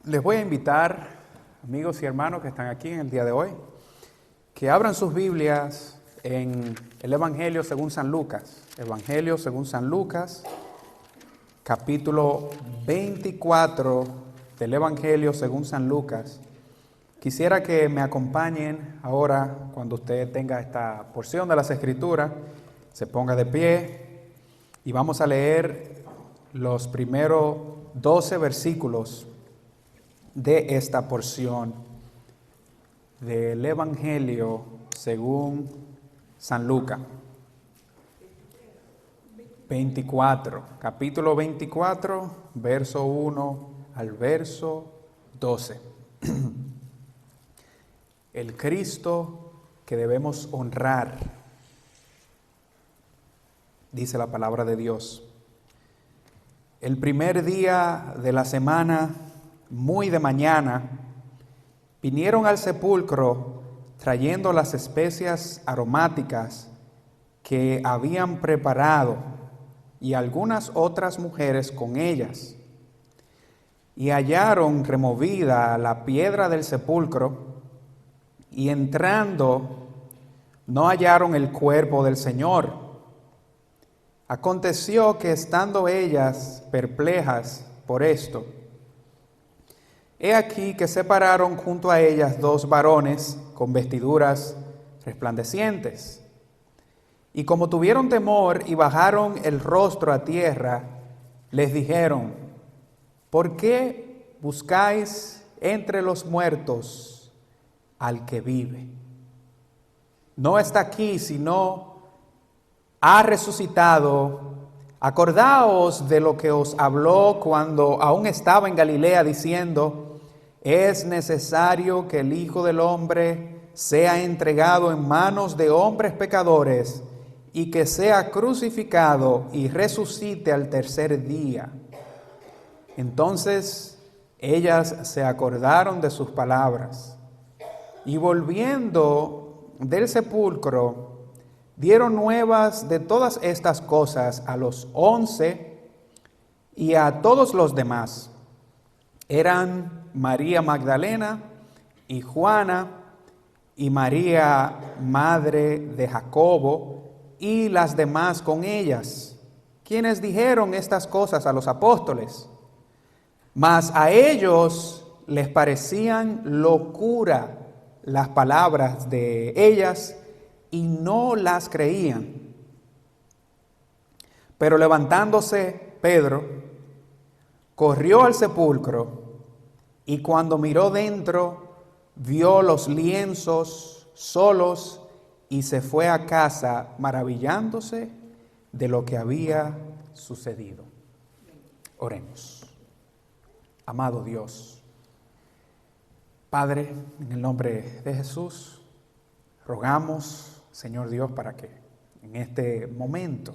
Les voy a invitar, amigos y hermanos que están aquí en el día de hoy, que abran sus Biblias en el Evangelio según San Lucas. Evangelio según San Lucas, capítulo 24 del Evangelio según San Lucas. Quisiera que me acompañen ahora, cuando usted tenga esta porción de las Escrituras, se ponga de pie y vamos a leer los primeros 12 versículos de esta porción del Evangelio según San Lucas. 24, capítulo 24, verso 1 al verso 12. El Cristo que debemos honrar, dice la palabra de Dios. El primer día de la semana, muy de mañana, vinieron al sepulcro trayendo las especias aromáticas que habían preparado y algunas otras mujeres con ellas. Y hallaron removida la piedra del sepulcro, y entrando no hallaron el cuerpo del Señor. Aconteció que estando ellas perplejas por esto, he aquí que se pararon junto a ellas dos varones con vestiduras resplandecientes. Y como tuvieron temor y bajaron el rostro a tierra, les dijeron: ¿por qué buscáis entre los muertos al que vive? No está aquí, sino ha resucitado. Acordaos de lo que os habló cuando aún estaba en Galilea, diciendo: es necesario que el Hijo del Hombre sea entregado en manos de hombres pecadores, y que sea crucificado y resucite al tercer día. Entonces ellas se acordaron de sus palabras, y volviendo del sepulcro, dieron nuevas de todas estas cosas a los 11 y a todos los demás. Eran María Magdalena y Juana y María, madre de Jacobo, y las demás con ellas, quienes dijeron estas cosas a los apóstoles. Mas a ellos les parecían locura las palabras de ellas, y no las creían. Pero levantándose Pedro, corrió al sepulcro, y cuando miró dentro, vio los lienzos solos, y se fue a casa maravillándose de lo que había sucedido. Oremos. Amado Dios, Padre, en el nombre de Jesús, rogamos, Señor Dios, para que en este momento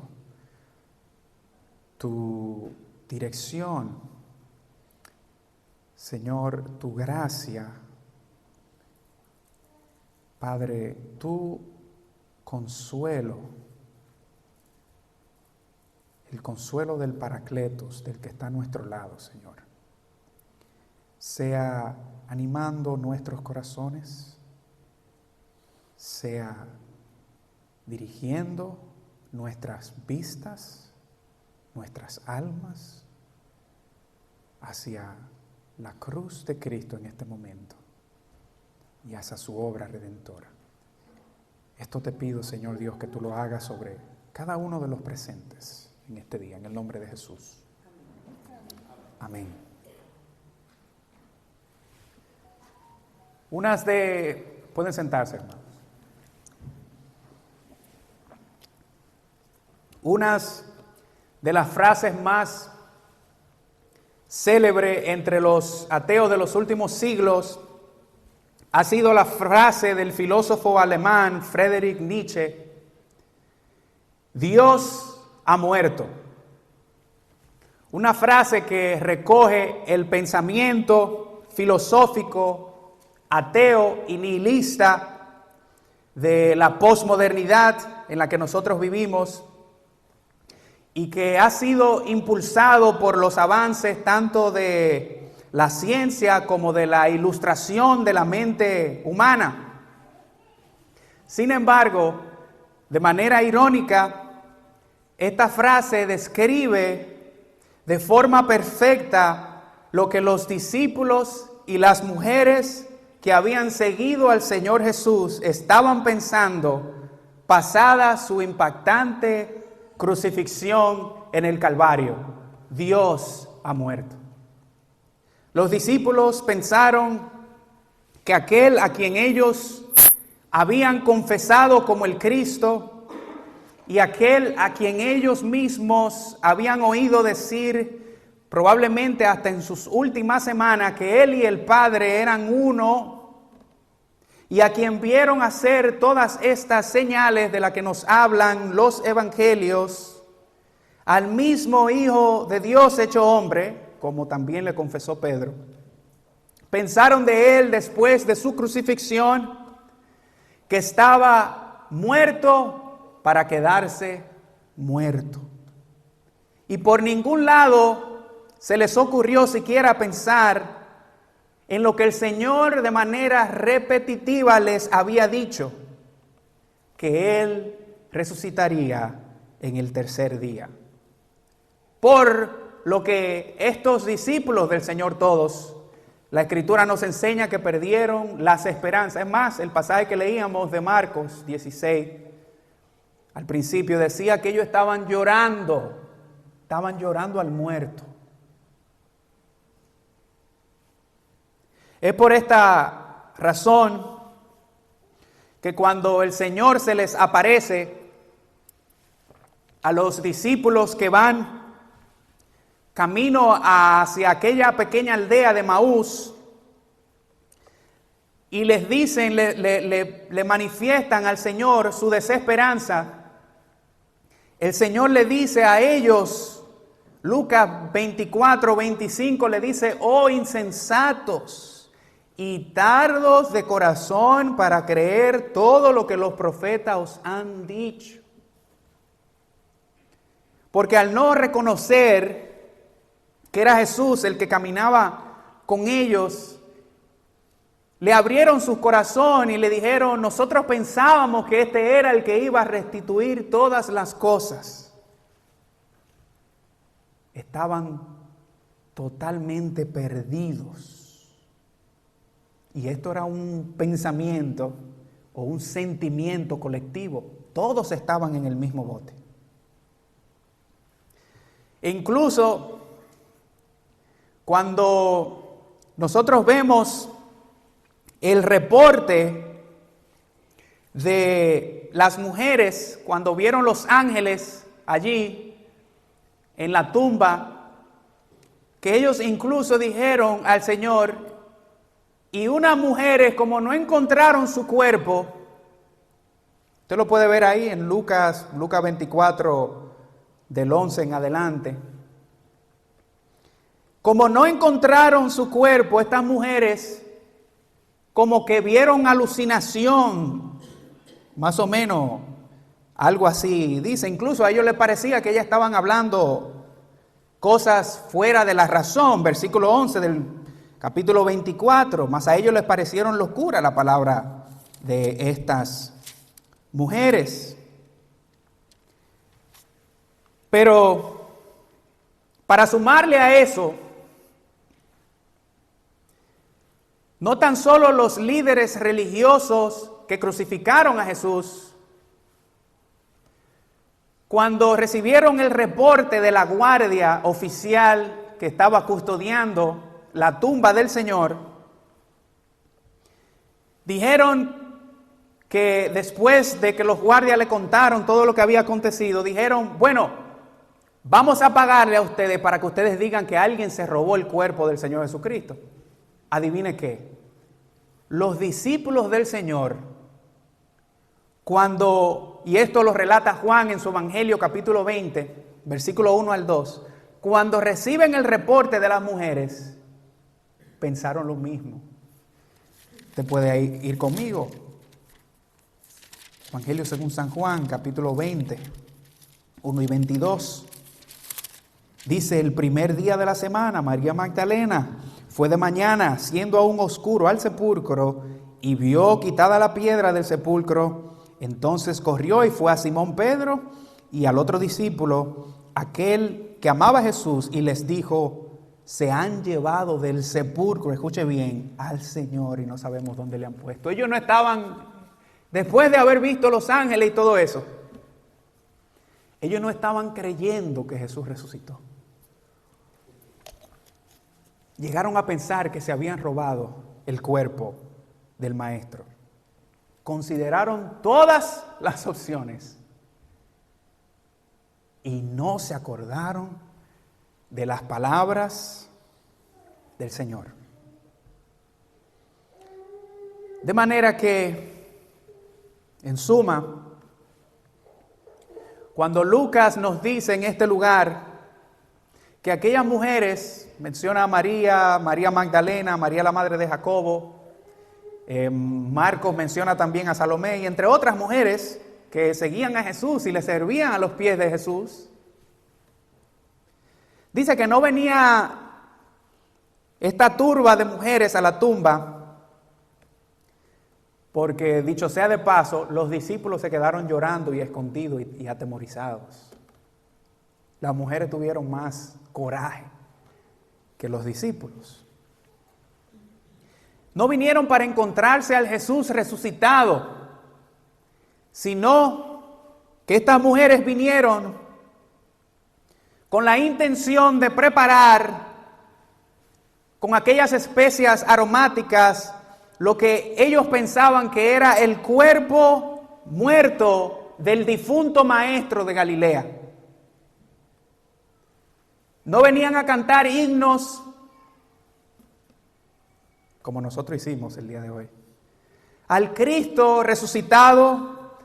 tu dirección, Señor, tu gracia, Padre, tu consuelo, el consuelo del Paracletos, del que está a nuestro lado, Señor, sea animando nuestros corazones, sea dirigiendo nuestras vistas, nuestras almas hacia la cruz de Cristo en este momento y hacia su obra redentora. Esto te pido, Señor Dios, que tú lo hagas sobre cada uno de los presentes en este día, en el nombre de Jesús. Amén. Pueden sentarse, hermanos. Unas de las frases más célebres entre los ateos de los últimos siglos ha sido la frase del filósofo alemán Friedrich Nietzsche: Dios ha muerto. Una frase que recoge el pensamiento filosófico, ateo y nihilista de la posmodernidad en la que nosotros vivimos, y que ha sido impulsado por los avances tanto de la ciencia como de la ilustración de la mente humana. Sin embargo, de manera irónica, esta frase describe de forma perfecta lo que los discípulos y las mujeres que habían seguido al Señor Jesús estaban pensando pasada su impactante crucifixión en el Calvario. Dios ha muerto. Los discípulos pensaron que aquel a quien ellos habían confesado como el Cristo y aquel a quien ellos mismos habían oído decir, probablemente hasta en sus últimas semanas, que Él y el Padre eran uno, y a quien vieron hacer todas estas señales de las que nos hablan los evangelios, al mismo Hijo de Dios hecho hombre, como también le confesó Pedro, pensaron de Él después de su crucifixión que estaba muerto para quedarse muerto. Y por ningún lado se les ocurrió siquiera pensar en lo que el Señor de manera repetitiva les había dicho, que Él resucitaría en el tercer día. Por lo que estos discípulos del Señor todos, la Escritura nos enseña que perdieron las esperanzas. Es más, el pasaje que leíamos de Marcos 16, al principio decía que ellos estaban llorando al muerto. Es por esta razón que cuando el Señor se les aparece a los discípulos que van camino hacia aquella pequeña aldea de Maús y les dicen, le manifiestan al Señor su desesperanza, el Señor le dice a ellos, Lucas 24, 25, le dice: oh insensatos y tardos de corazón para creer todo lo que los profetas os han dicho. Porque al no reconocer que era Jesús el que caminaba con ellos, le abrieron su corazón y le dijeron: nosotros pensábamos que este era el que iba a restituir todas las cosas. Estaban totalmente perdidos. Y esto era un pensamiento o un sentimiento colectivo. Todos estaban en el mismo bote. E incluso cuando nosotros vemos el reporte de las mujeres cuando vieron los ángeles allí en la tumba, que ellos incluso dijeron al Señor, y unas mujeres como no encontraron su cuerpo, usted lo puede ver ahí en Lucas 24 del 11 en adelante. Como no encontraron su cuerpo, estas mujeres como que vieron alucinación, más o menos, algo así. Dice, incluso a ellos les parecía que ellas estaban hablando cosas fuera de la razón. Versículo 11 del capítulo 24, mas a ellos les parecieron locura la palabra de estas mujeres. Pero para sumarle a eso, no tan solo los líderes religiosos que crucificaron a Jesús, cuando recibieron el reporte de la guardia oficial que estaba custodiando la tumba del Señor, dijeron que después de que los guardias le contaron todo lo que había acontecido, dijeron, bueno, vamos a pagarle a ustedes para que ustedes digan que alguien se robó el cuerpo del Señor Jesucristo. Adivine qué, los discípulos del Señor, cuando, y esto lo relata Juan en su Evangelio capítulo 20, versículo 1 al 2, cuando reciben el reporte de las mujeres, pensaron lo mismo. Usted puede ir conmigo. Evangelio según San Juan, capítulo 20, 1 y 22. Dice, el primer día de la semana, María Magdalena Fue de mañana, siendo aún oscuro, al sepulcro, y vio quitada la piedra del sepulcro. Entonces corrió y fue a Simón Pedro y al otro discípulo, aquel que amaba a Jesús, y les dijo: se han llevado del sepulcro, escuche bien, al Señor, y no sabemos dónde le han puesto. Ellos no estaban, después de haber visto los ángeles y todo eso, ellos no estaban creyendo que Jesús resucitó. Llegaron a pensar que se habían robado el cuerpo del Maestro. Consideraron todas las opciones y no se acordaron de las palabras del Señor. De manera que, en suma, cuando Lucas nos dice en este lugar que aquellas mujeres, menciona a María, María Magdalena, María la madre de Jacobo, Marcos menciona también a Salomé y entre otras mujeres que seguían a Jesús y le servían a los pies de Jesús, dice que no venía esta turba de mujeres a la tumba porque, dicho sea de paso, los discípulos se quedaron llorando y escondidos y atemorizados. Las mujeres tuvieron más coraje que los discípulos. No vinieron para encontrarse al Jesús resucitado, sino que estas mujeres vinieron con la intención de preparar con aquellas especias aromáticas lo que ellos pensaban que era el cuerpo muerto del difunto maestro de Galilea. No venían a cantar himnos como nosotros hicimos el día de hoy al Cristo resucitado,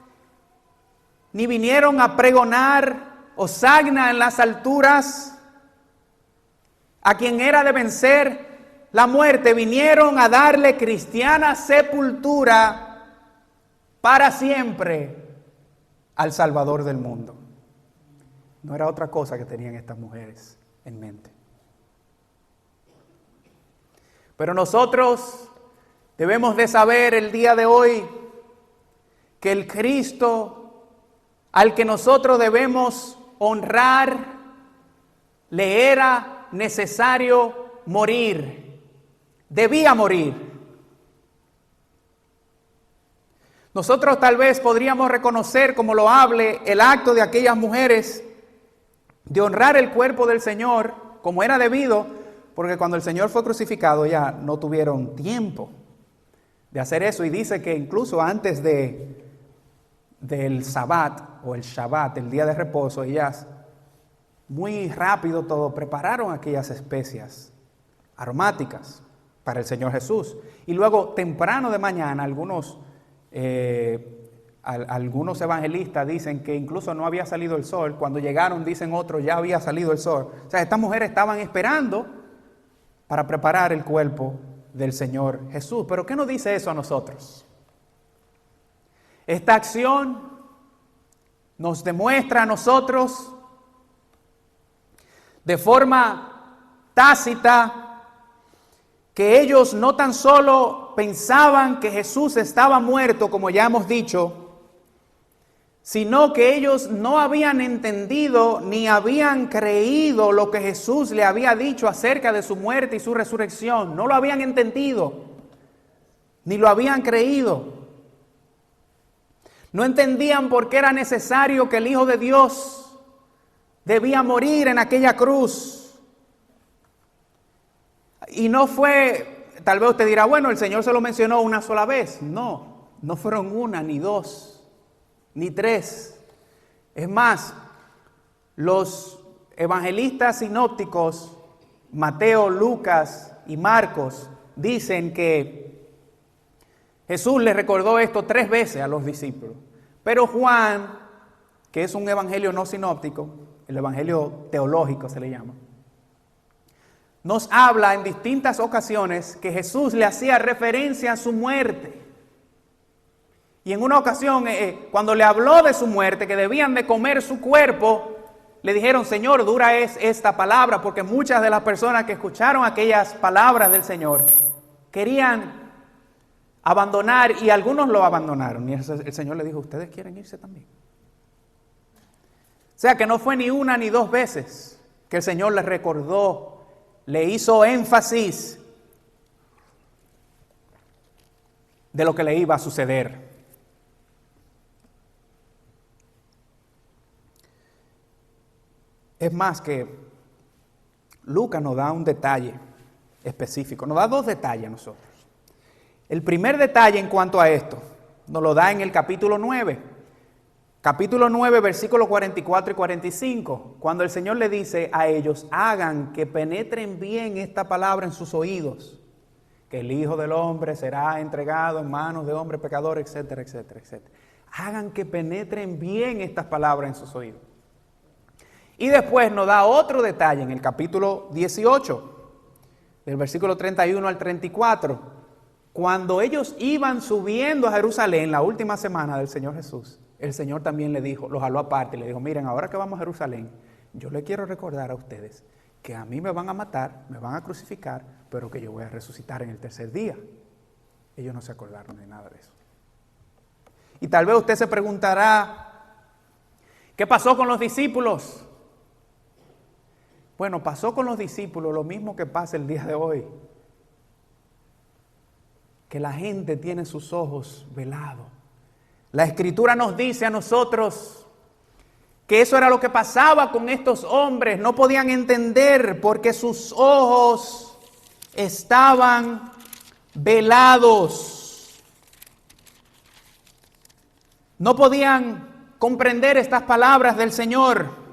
ni vinieron a pregonar hosagna en las alturas a quien era de vencer la muerte. Vinieron a darle cristiana sepultura para siempre al Salvador del mundo. No era otra cosa que tenían estas mujeres en mente. Pero nosotros debemos de saber el día de hoy que el Cristo al que nosotros debemos honrar, le era necesario morir, debía morir. Nosotros tal vez podríamos reconocer, como lo hable el acto de aquellas mujeres, de honrar el cuerpo del Señor como era debido, porque cuando el Señor fue crucificado ya no tuvieron tiempo de hacer eso, y dice que incluso antes del Sabbat o el Shabbat, el día de reposo, ellas muy rápido todo prepararon aquellas especias aromáticas para el Señor Jesús, y luego temprano de mañana algunos evangelistas dicen que incluso no había salido el sol. Cuando llegaron, dicen otros, ya había salido el sol. O sea, estas mujeres estaban esperando para preparar el cuerpo del Señor Jesús. Pero ¿qué nos dice eso a nosotros? Esta acción nos demuestra a nosotros de forma tácita que ellos no tan solo pensaban que Jesús estaba muerto, como ya hemos dicho, sino que ellos no habían entendido ni habían creído lo que Jesús le había dicho acerca de su muerte y su resurrección. No lo habían entendido, ni lo habían creído. No entendían por qué era necesario que el Hijo de Dios debía morir en aquella cruz. Y no fue, tal vez usted dirá, bueno, el Señor se lo mencionó una sola vez. No, no fueron una, ni dos, ni tres. Es más, los evangelistas sinópticos, Mateo, Lucas y Marcos, dicen que Jesús les recordó esto 3 veces a los discípulos. Pero Juan, que es un evangelio no sinóptico, el evangelio teológico se le llama, nos habla en distintas ocasiones que Jesús le hacía referencia a su muerte. Y en una ocasión, cuando le habló de su muerte, que debían de comer su cuerpo, le dijeron, Señor, dura es esta palabra, porque muchas de las personas que escucharon aquellas palabras del Señor querían abandonar y algunos lo abandonaron. Y el Señor le dijo, ¿ustedes quieren irse también? O sea que no fue ni una ni dos veces que el Señor les recordó, le hizo énfasis de lo que le iba a suceder. Es más que Lucas nos da un detalle específico, nos da dos detalles a nosotros. El primer detalle en cuanto a esto nos lo da en el capítulo 9. Capítulo 9, versículos 44 y 45, cuando el Señor le dice a ellos, hagan que penetren bien esta palabra en sus oídos, que el Hijo del Hombre será entregado en manos de hombres pecadores, etcétera, etcétera, etcétera. Hagan que penetren bien estas palabras en sus oídos. Y después nos da otro detalle en el capítulo 18, del versículo 31 al 34, cuando ellos iban subiendo a Jerusalén la última semana del Señor Jesús, el Señor también le dijo, los jaló aparte y le dijo, miren, ahora que vamos a Jerusalén, yo les quiero recordar a ustedes que a mí me van a matar, me van a crucificar, pero que yo voy a resucitar en el tercer día. Ellos no se acordaron de nada de eso. Y tal vez usted se preguntará, ¿qué pasó con los discípulos? Bueno, pasó con los discípulos lo mismo que pasa el día de hoy. Que la gente tiene sus ojos velados. La Escritura nos dice a nosotros que eso era lo que pasaba con estos hombres. No podían entender porque sus ojos estaban velados. No podían comprender estas palabras del Señor.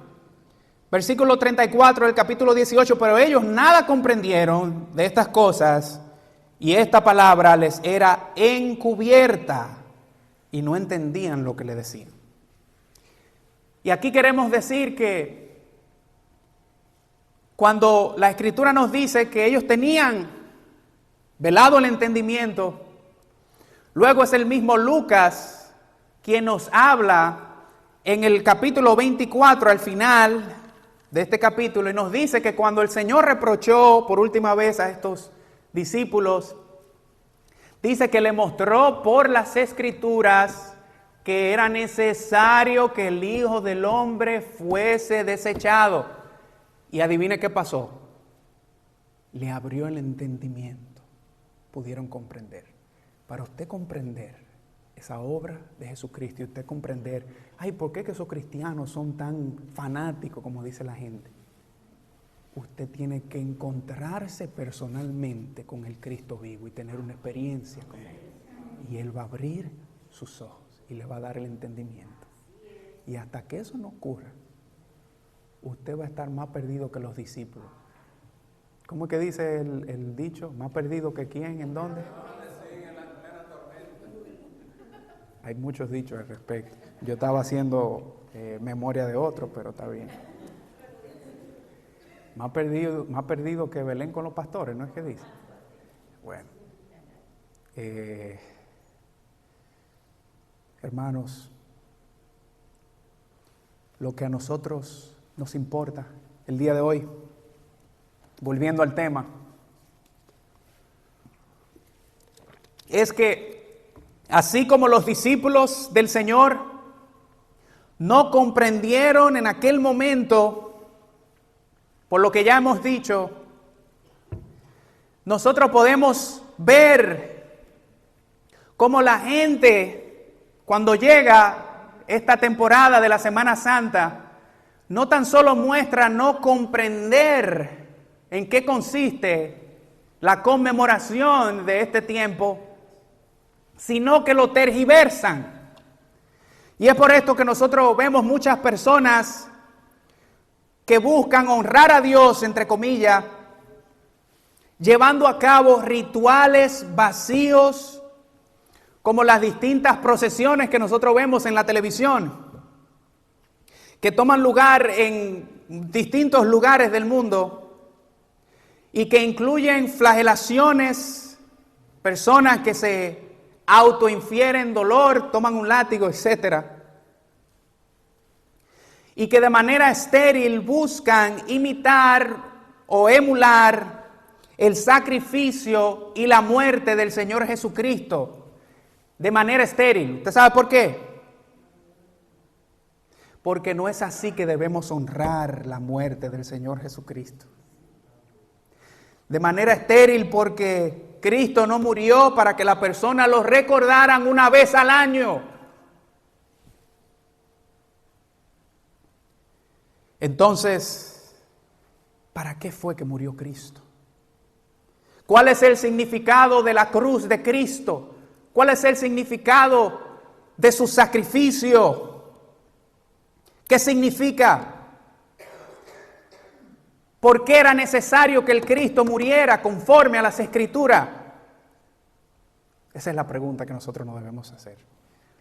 Versículo 34 del capítulo 18, pero ellos nada comprendieron de estas cosas y esta palabra les era encubierta y no entendían lo que le decían. Y aquí queremos decir que cuando la Escritura nos dice que ellos tenían velado el entendimiento, luego es el mismo Lucas quien nos habla en el capítulo 24 al final de este capítulo y nos dice que cuando el Señor reprochó por última vez a estos discípulos, dice que le mostró por las Escrituras que era necesario que el Hijo del Hombre fuese desechado. Y adivine qué pasó. Le abrió el entendimiento. Pudieron comprender. Para usted comprender esa obra de Jesucristo y usted comprender, ay, ¿por qué que esos cristianos son tan fanáticos como dice la gente? Usted tiene que encontrarse personalmente con el Cristo vivo y tener una experiencia con Él. Y Él va a abrir sus ojos y le va a dar el entendimiento. Y hasta que eso no ocurra, usted va a estar más perdido que los discípulos. ¿Cómo es que dice el dicho? ¿Más perdido que quién? ¿En dónde? Hay muchos dichos al respecto. Yo estaba haciendo memoria de otro, pero está bien. Más perdido que Belén con los pastores, ¿no es que dice? Bueno. Hermanos, lo que a nosotros nos importa el día de hoy, volviendo al tema, es que así como los discípulos del Señor no comprendieron en aquel momento, por lo que ya hemos dicho, nosotros podemos ver cómo la gente, cuando llega esta temporada de la Semana Santa, no tan solo muestra no comprender en qué consiste la conmemoración de este tiempo, sino que lo tergiversan. Y es por esto que nosotros vemos muchas personas que buscan honrar a Dios, entre comillas, llevando a cabo rituales vacíos, como las distintas procesiones que nosotros vemos en la televisión, que toman lugar en distintos lugares del mundo y que incluyen flagelaciones, personas que se autoinfieren dolor, toman un látigo, etc. y que de manera estéril buscan imitar o emular el sacrificio y la muerte del Señor Jesucristo de manera estéril. ¿Usted sabe por qué? Porque no es así que debemos honrar la muerte del Señor Jesucristo. De manera estéril porque Cristo no murió para que la persona lo recordaran una vez al año. Entonces, ¿para qué fue que murió Cristo? ¿Cuál es el significado de la cruz de Cristo? ¿Cuál es el significado de su sacrificio? ¿Qué significa? ¿Por qué era necesario que el Cristo muriera conforme a las Escrituras? Esa es la pregunta que nosotros nos debemos hacer.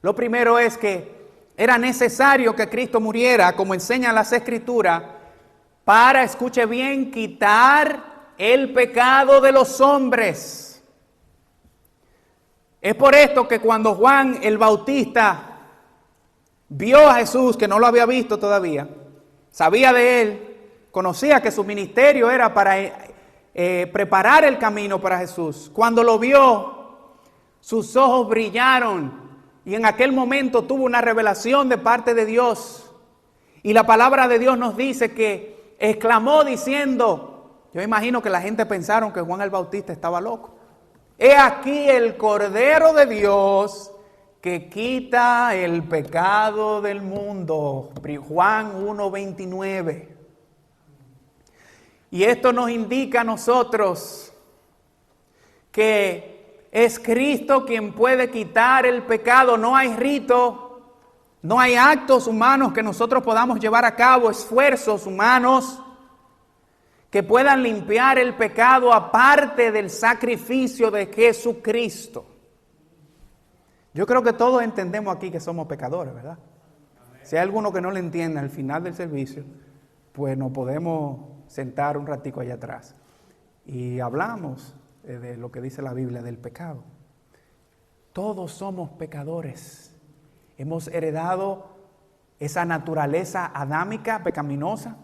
Lo primero es que era necesario que Cristo muriera, como enseñan las Escrituras, para, escuche bien, quitar el pecado de los hombres. Es por esto que cuando Juan el Bautista vio a Jesús, que no lo había visto todavía, sabía de él, conocía que su ministerio era para preparar el camino para Jesús. Cuando lo vio, sus ojos brillaron y en aquel momento tuvo una revelación de parte de Dios. Y la palabra de Dios nos dice que exclamó diciendo, yo imagino que la gente pensaron que Juan el Bautista estaba loco. He aquí el Cordero de Dios que quita el pecado del mundo. Juan 1:29. Y esto nos indica a nosotros que es Cristo quien puede quitar el pecado. No hay rito, no hay actos humanos que nosotros podamos llevar a cabo, esfuerzos humanos que puedan limpiar el pecado aparte del sacrificio de Jesucristo. Yo creo que todos entendemos aquí que somos pecadores, ¿verdad? Si hay alguno que no lo entienda al final del servicio, pues nos podemos sentar un ratico allá atrás y hablamos de lo que dice la Biblia del pecado. Todos somos pecadores. Hemos heredado esa naturaleza adámica, pecaminosa,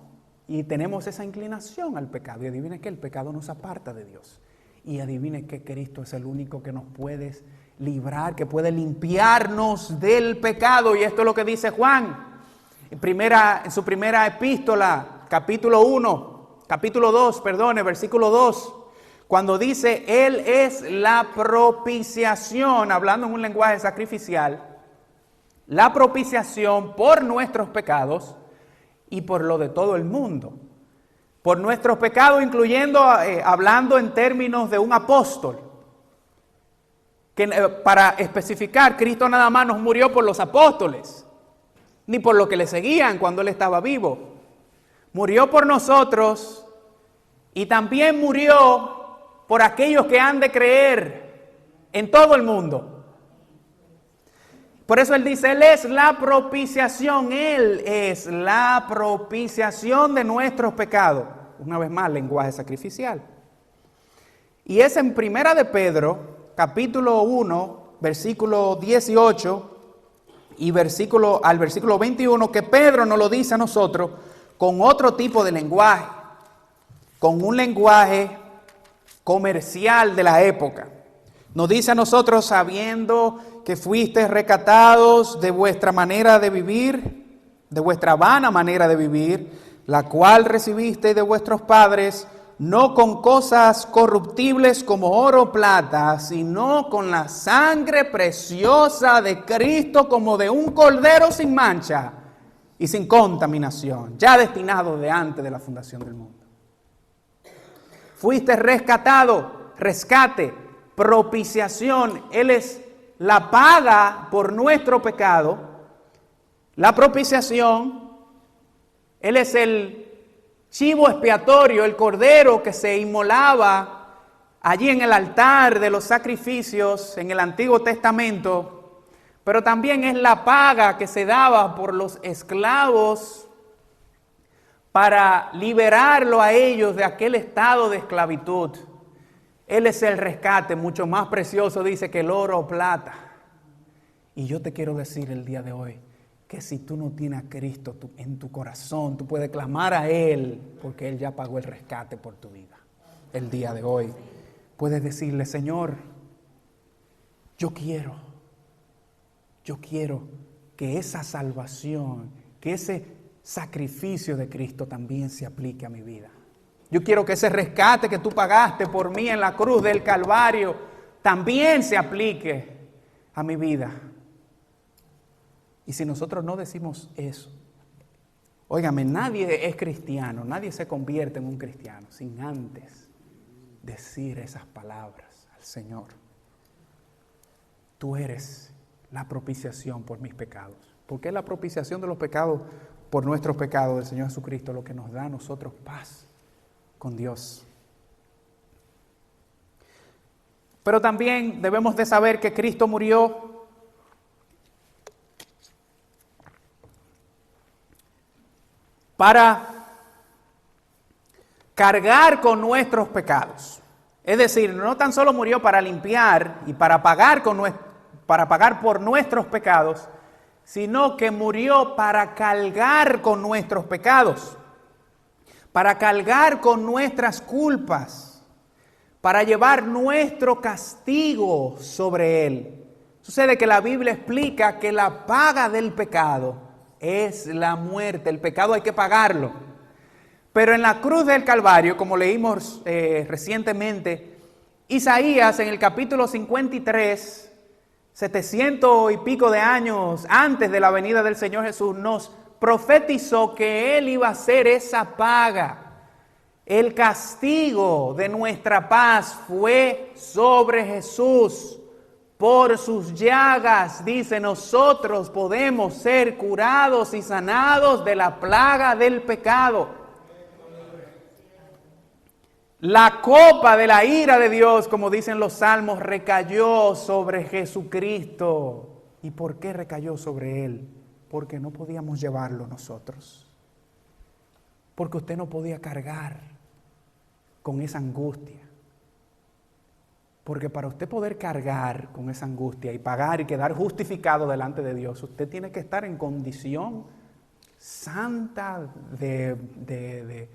y tenemos esa inclinación al pecado. Y adivine que el pecado nos aparta de Dios. Y adivine que Cristo es el único que nos puede librar, que puede limpiarnos del pecado. Y esto es lo que dice Juan en su primera epístola, capítulo 2, versículo 2. Cuando dice, Él es la propiciación, hablando en un lenguaje sacrificial, la propiciación por nuestros pecados y por lo de todo el mundo. Por nuestros pecados, incluyendo, hablando en términos de un apóstol. Que para especificar, Cristo nada más nos murió por los apóstoles, ni por lo que le seguían cuando Él estaba vivo. Murió por nosotros y también murió por aquellos que han de creer en todo el mundo. Por eso Él dice, Él es la propiciación de nuestros pecados. Una vez más, lenguaje sacrificial. Y es en Primera de Pedro, capítulo 1, versículo 18 y al versículo 21, que Pedro nos lo dice a nosotros con otro tipo de lenguaje, con un lenguaje comercial de la época. Nos dice a nosotros, sabiendo que fuisteis rescatados de vuestra manera de vivir, de vuestra vana manera de vivir, la cual recibisteis de vuestros padres, no con cosas corruptibles como oro o plata, sino con la sangre preciosa de Cristo, como de un cordero sin mancha y sin contaminación, ya destinado de antes de la fundación del mundo. Fuiste rescatado, rescate, propiciación. Él es la paga por nuestro pecado. La propiciación, Él es el chivo expiatorio, el cordero que se inmolaba allí en el altar de los sacrificios en el Antiguo Testamento, pero también es la paga que se daba por los esclavos para liberarlo a ellos de aquel estado de esclavitud. Él es el rescate, mucho más precioso, dice, que el oro o plata. Y yo te quiero decir el día de hoy que si tú no tienes a Cristo en tu corazón, tú puedes clamar a Él, porque Él ya pagó el rescate por tu vida. El día de hoy puedes decirle: Señor, yo quiero que esa salvación, que ese sacrificio de Cristo también se aplique a mi vida. Yo quiero que ese rescate que tú pagaste por mí en la cruz del Calvario también se aplique a mi vida. Y si nosotros no decimos eso, óigame, nadie es cristiano, nadie se convierte en un cristiano sin antes decir esas palabras al Señor. Tú eres la propiciación por mis pecados. Porque es la propiciación de los pecados por nuestros pecados del Señor Jesucristo lo que nos da a nosotros paz con Dios. Pero también debemos de saber que Cristo murió para cargar con nuestros pecados. Es decir, no tan solo murió para limpiar y para pagar por nuestros pecados, sino que murió para cargar con nuestros pecados, para cargar con nuestras culpas, para llevar nuestro castigo sobre Él. Sucede que la Biblia explica que la paga del pecado es la muerte. El pecado hay que pagarlo. Pero en la cruz del Calvario, como leímos recientemente, Isaías en el capítulo 53, 700 y pico de años antes de la venida del Señor Jesús, nos profetizó que Él iba a hacer esa paga. El castigo de nuestra paz fue sobre Jesús. Por sus llagas, dice, nosotros podemos ser curados y sanados de la plaga del pecado. La copa de la ira de Dios, como dicen los salmos, recayó sobre Jesucristo. ¿Y por qué recayó sobre Él? Porque no podíamos llevarlo nosotros. Porque usted no podía cargar con esa angustia. Porque para usted poder cargar con esa angustia y pagar y quedar justificado delante de Dios, usted tiene que estar en condición santa de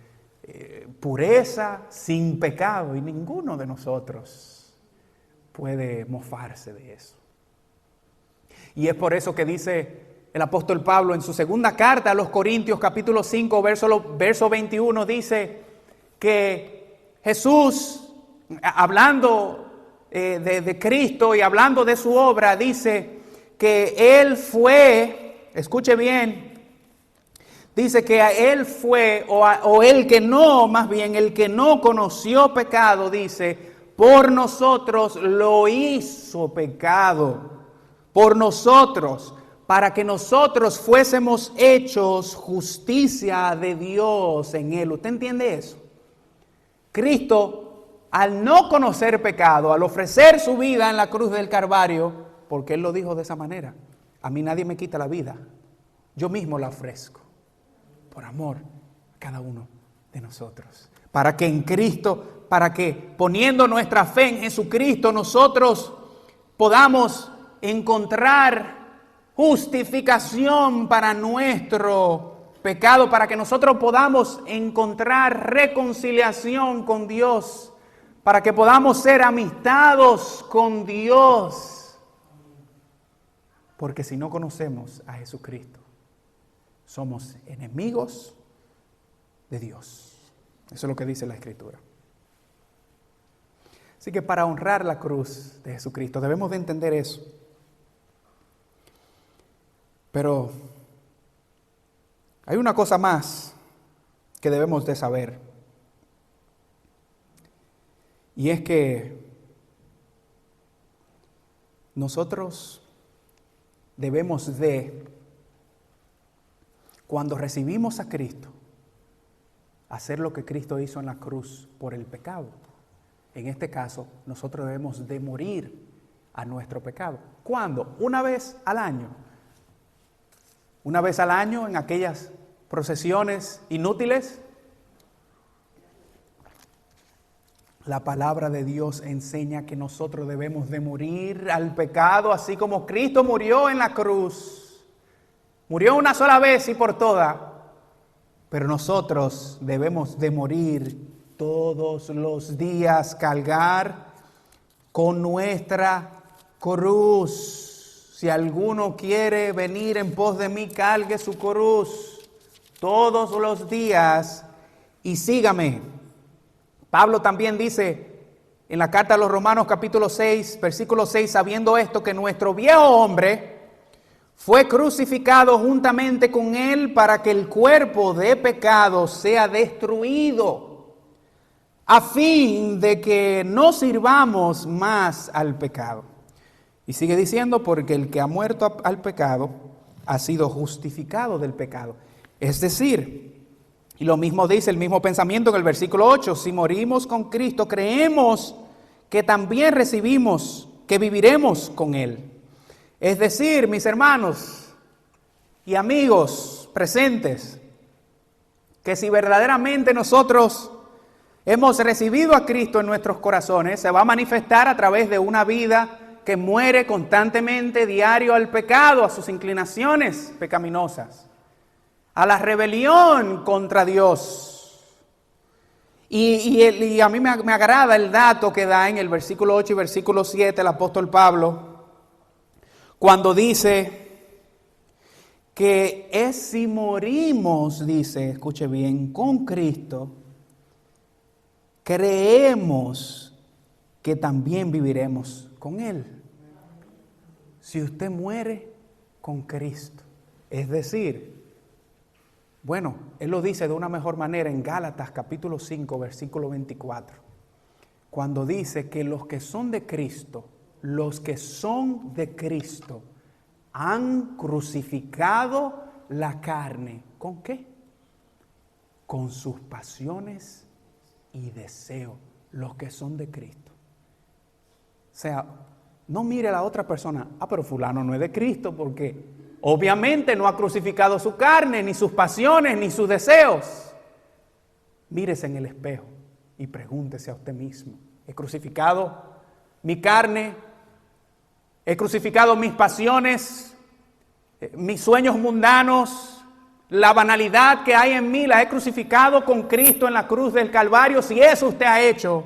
pureza, sin pecado, y ninguno de nosotros puede mofarse de eso. Y es por eso que dice el apóstol Pablo en su segunda carta a los Corintios, capítulo 5, verso 21, dice que Jesús, hablando de Cristo y hablando de su obra, dice que Él fue, escuche bien, dice que a Él fue, o el que no, más bien, el que no conoció pecado, dice, por nosotros lo hizo pecado, por nosotros, para que nosotros fuésemos hechos justicia de Dios en Él. ¿Usted entiende eso? Cristo, al no conocer pecado, al ofrecer su vida en la cruz del Calvario, porque Él lo dijo de esa manera, a mí nadie me quita la vida, yo mismo la ofrezco. Por amor a cada uno de nosotros. Para que en Cristo, para que poniendo nuestra fe en Jesucristo, nosotros podamos encontrar justificación para nuestro pecado, para que nosotros podamos encontrar reconciliación con Dios, para que podamos ser amistados con Dios. Porque si no conocemos a Jesucristo, somos enemigos de Dios. Eso es lo que dice la Escritura. Así que para honrar la cruz de Jesucristo debemos de entender eso. Pero hay una cosa más que debemos de saber. Y es que nosotros debemos de, cuando recibimos a Cristo, hacer lo que Cristo hizo en la cruz por el pecado. En este caso, nosotros debemos de morir a nuestro pecado. ¿Cuándo? Una vez al año. Una vez al año en aquellas procesiones inútiles. La palabra de Dios enseña que nosotros debemos de morir al pecado, así como Cristo murió en la cruz. Murió una sola vez y por todas, pero nosotros debemos de morir todos los días, cargar con nuestra cruz. Si alguno quiere venir en pos de mí, cargue su cruz todos los días y sígame. Pablo también dice en la carta a los Romanos capítulo 6, versículo 6, sabiendo esto, que nuestro viejo hombre fue crucificado juntamente con él para que el cuerpo de pecado sea destruido, a fin de que no sirvamos más al pecado. Y sigue diciendo, porque el que ha muerto al pecado ha sido justificado del pecado. Es decir, y lo mismo dice el mismo pensamiento en el versículo 8, si morimos con Cristo, creemos que también recibimos, que viviremos con Él. Es decir, mis hermanos y amigos presentes, que si verdaderamente nosotros hemos recibido a Cristo en nuestros corazones, se va a manifestar a través de una vida que muere constantemente, diario, al pecado, a sus inclinaciones pecaminosas, a la rebelión contra Dios. Y a mí me agrada el dato que da en el versículo 8 y versículo 7 el apóstol Pablo, cuando dice que es si morimos, dice, escuche bien, con Cristo, creemos que también viviremos con Él. Si usted muere con Cristo, es decir, bueno, Él lo dice de una mejor manera en Gálatas capítulo 5, versículo 24, cuando dice que los que son de Cristo, han crucificado la carne. ¿Con qué? Con sus pasiones y deseos, los que son de Cristo. O sea, no mire a la otra persona, pero fulano no es de Cristo porque obviamente no ha crucificado su carne, ni sus pasiones, ni sus deseos. Mírese en el espejo y pregúntese a usted mismo, ¿he crucificado mi carne? ¿He crucificado mis pasiones, mis sueños mundanos, la banalidad que hay en mí? ¿La he crucificado con Cristo en la cruz del Calvario? Si eso usted ha hecho,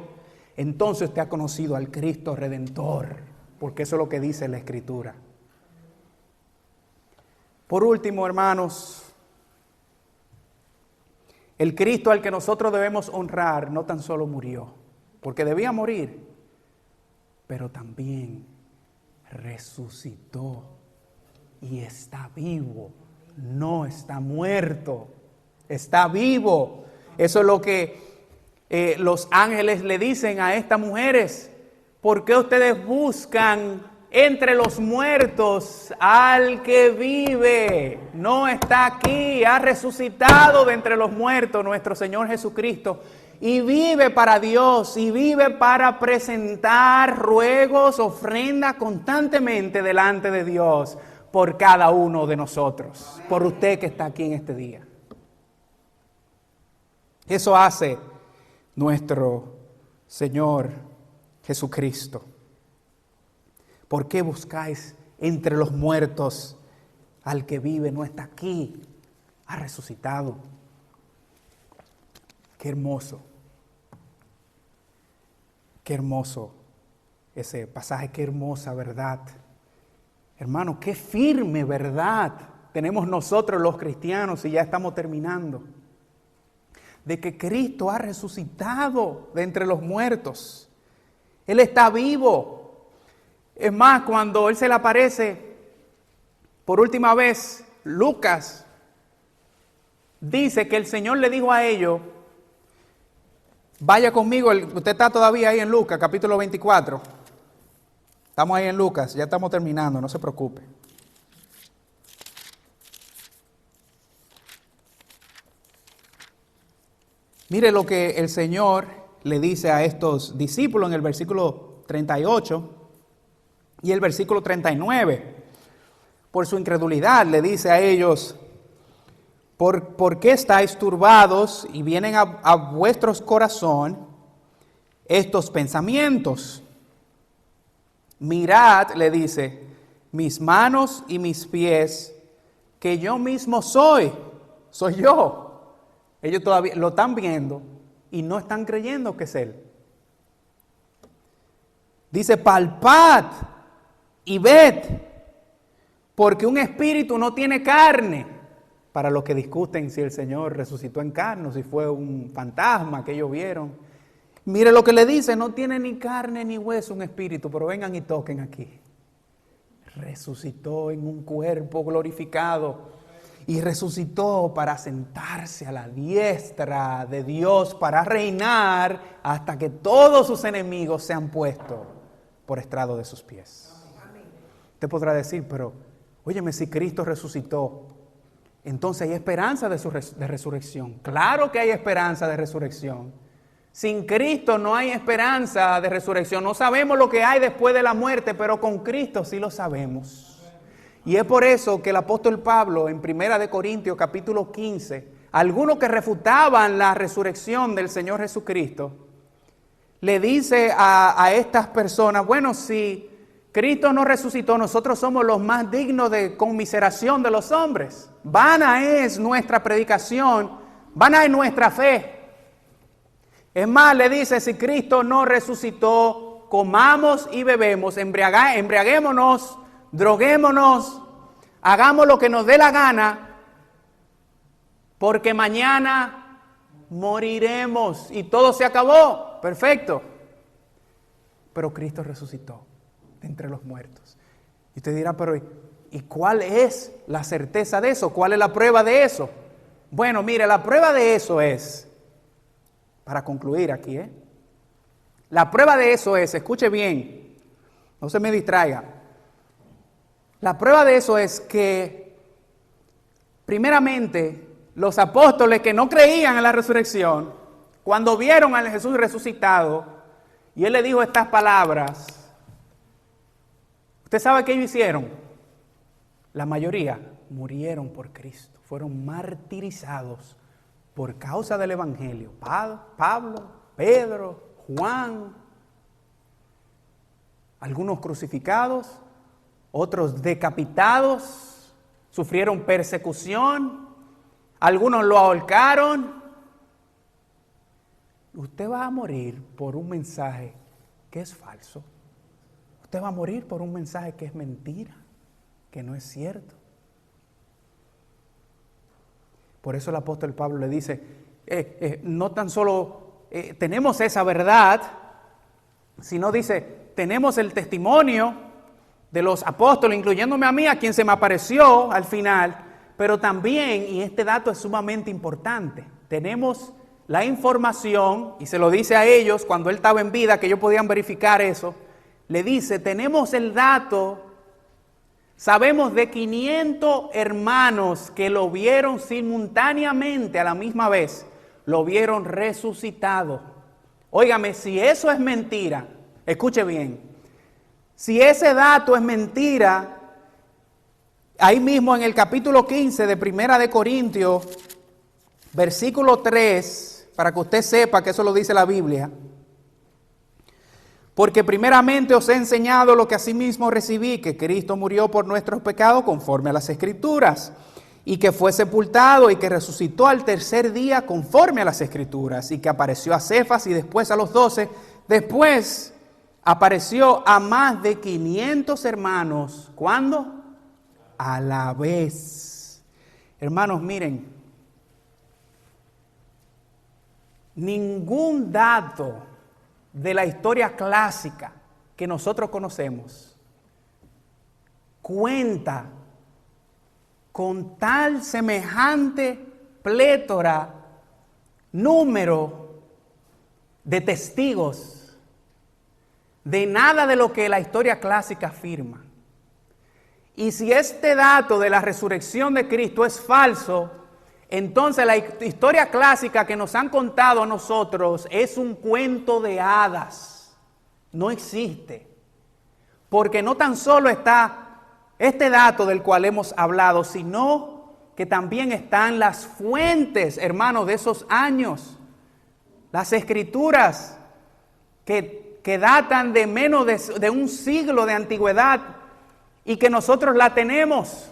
entonces usted ha conocido al Cristo Redentor, porque eso es lo que dice la Escritura. Por último, hermanos, el Cristo al que nosotros debemos honrar no tan solo murió, porque debía morir, pero también resucitó y está vivo, no está muerto, está vivo. Eso es lo que los ángeles le dicen a estas mujeres. ¿Por qué ustedes buscan entre los muertos al que vive? No está aquí, ha resucitado de entre los muertos nuestro Señor Jesucristo. Y vive para Dios, y vive para presentar ruegos, ofrendas constantemente delante de Dios por cada uno de nosotros, por usted que está aquí en este día. Eso hace nuestro Señor Jesucristo. ¿Por qué buscáis entre los muertos al que vive? No está aquí, ha resucitado. Qué hermoso. Qué hermoso ese pasaje, qué hermosa verdad. Hermano, qué firme verdad tenemos nosotros los cristianos, y ya estamos terminando, de que Cristo ha resucitado de entre los muertos. Él está vivo. Es más, cuando Él se le aparece por última vez, Lucas dice que el Señor le dijo a ellos, vaya conmigo, usted está todavía ahí en Lucas, capítulo 24. Estamos ahí en Lucas, ya estamos terminando, no se preocupe. Mire lo que el Señor le dice a estos discípulos en el versículo 38 y el versículo 39. Por su incredulidad le dice a ellos, ¿Por qué estáis turbados y vienen a vuestros corazón estos pensamientos? Mirad, le dice, mis manos y mis pies, que yo mismo soy yo. Ellos todavía lo están viendo y no están creyendo que es Él. Dice, palpad y ved, porque un espíritu no tiene carne. Para los que discuten si el Señor resucitó en carne o si fue un fantasma que ellos vieron. Mire lo que le dice, no tiene ni carne ni hueso un espíritu, pero vengan y toquen aquí. Resucitó en un cuerpo glorificado y resucitó para sentarse a la diestra de Dios, para reinar hasta que todos sus enemigos sean puestos por estrado de sus pies. Usted podrá decir, pero óyeme, si Cristo resucitó, entonces hay esperanza de resurrección. Claro que hay esperanza de resurrección. Sin Cristo no hay esperanza de resurrección. No sabemos lo que hay después de la muerte, pero con Cristo sí lo sabemos. Y es por eso que el apóstol Pablo en 1 Corintios capítulo 15, algunos que refutaban la resurrección del Señor Jesucristo, le dice a estas personas, bueno, si Cristo no resucitó, nosotros somos los más dignos de conmiseración de los hombres. Vana es nuestra predicación, vana es nuestra fe. Es más, le dice, si Cristo no resucitó, comamos y bebemos, embriaguémonos, droguémonos, hagamos lo que nos dé la gana, porque mañana moriremos y todo se acabó. Perfecto. Pero Cristo resucitó de entre los muertos. Y usted dirá, pero ¿y cuál es la certeza de eso? ¿Cuál es la prueba de eso? Bueno, mire, la prueba de eso es, para concluir aquí, la prueba de eso es, escuche bien, no se me distraiga. La prueba de eso es que, primeramente, los apóstoles que no creían en la resurrección, cuando vieron a Jesús resucitado, y Él le dijo estas palabras, ¿usted sabe qué ellos hicieron? La mayoría murieron por Cristo, fueron martirizados por causa del Evangelio. Pablo, Pedro, Juan, algunos crucificados, otros decapitados, sufrieron persecución, algunos lo ahorcaron. Usted va a morir por un mensaje que es falso. Usted va a morir por un mensaje que es mentira, que no es cierto. Por eso el apóstol Pablo le dice, no tan solo tenemos esa verdad, sino dice, tenemos el testimonio de los apóstoles, incluyéndome a mí, a quien se me apareció al final, pero también, y este dato es sumamente importante, tenemos la información, y se lo dice a ellos cuando él estaba en vida, que ellos podían verificar eso, le dice, tenemos el dato, sabemos de 500 hermanos que lo vieron simultáneamente a la misma vez, lo vieron resucitado. Óigame, si eso es mentira, escuche bien, si ese dato es mentira, ahí mismo en el capítulo 15 de 1 Corintios, versículo 3, para que usted sepa que eso lo dice la Biblia. Porque primeramente os he enseñado lo que asimismo recibí, que Cristo murió por nuestros pecados conforme a las Escrituras, y que fue sepultado y que resucitó al tercer día conforme a las Escrituras, y que apareció a Cefas y después a los 12, después apareció a más de 500 hermanos. ¿Cuándo? A la vez. Hermanos, miren, ningún dato de la historia clásica que nosotros conocemos cuenta con tal semejante plétora, número de testigos de nada de lo que la historia clásica afirma. Y si este dato de la resurrección de Cristo es falso, entonces la historia clásica que nos han contado a nosotros es un cuento de hadas. No existe. Porque no tan solo está este dato del cual hemos hablado, sino que también están las fuentes, hermanos, de esos años. Las escrituras que datan de menos de un siglo de antigüedad y que nosotros la tenemos.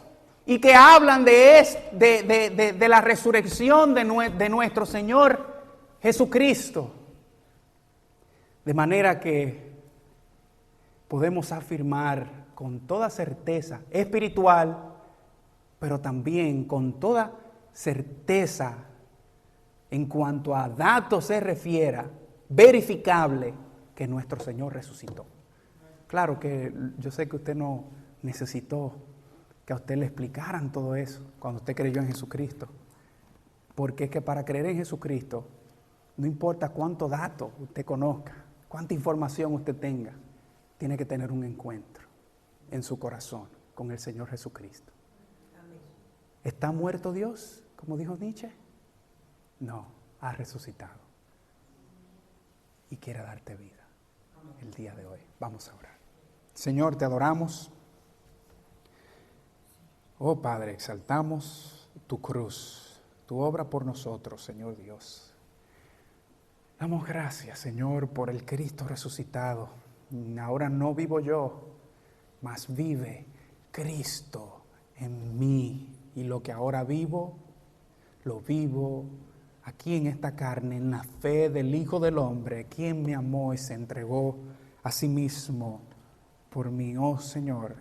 y que hablan de la resurrección de nuestro Señor Jesucristo. De manera que podemos afirmar con toda certeza espiritual, pero también con toda certeza en cuanto a datos se refiera, verificable, que nuestro Señor resucitó. Claro que yo sé que usted no necesitó que a usted le explicaran todo eso cuando usted creyó en Jesucristo. Porque es que para creer en Jesucristo, no importa cuánto dato usted conozca, cuánta información usted tenga, tiene que tener un encuentro en su corazón con el Señor Jesucristo. Amén. ¿Está muerto Dios, como dijo Nietzsche? No, ha resucitado. Y quiere darte vida el día de hoy. Vamos a orar. Señor, te adoramos. Oh Padre, exaltamos tu cruz, tu obra por nosotros, Señor Dios. Damos gracias, Señor, por el Cristo resucitado. Ahora no vivo yo, mas vive Cristo en mí. Y lo que ahora vivo, lo vivo aquí en esta carne, en la fe del Hijo del Hombre, quien me amó y se entregó a sí mismo por mí. Oh Señor,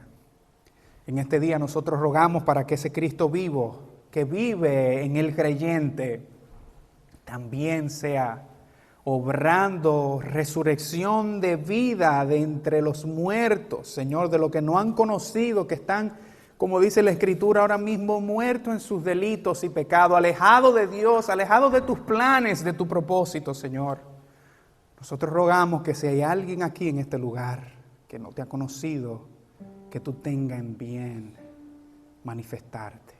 en este día nosotros rogamos para que ese Cristo vivo, que vive en el creyente, también sea obrando resurrección de vida de entre los muertos, Señor, de los que no han conocido, que están, como dice la Escritura, ahora mismo muertos en sus delitos y pecados, alejados de Dios, alejados de tus planes, de tu propósito, Señor. Nosotros rogamos que si hay alguien aquí en este lugar que no te ha conocido, que tú tengas en bien manifestarte.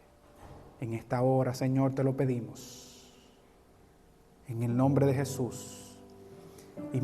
En esta hora, Señor, te lo pedimos. En el nombre de Jesús. Y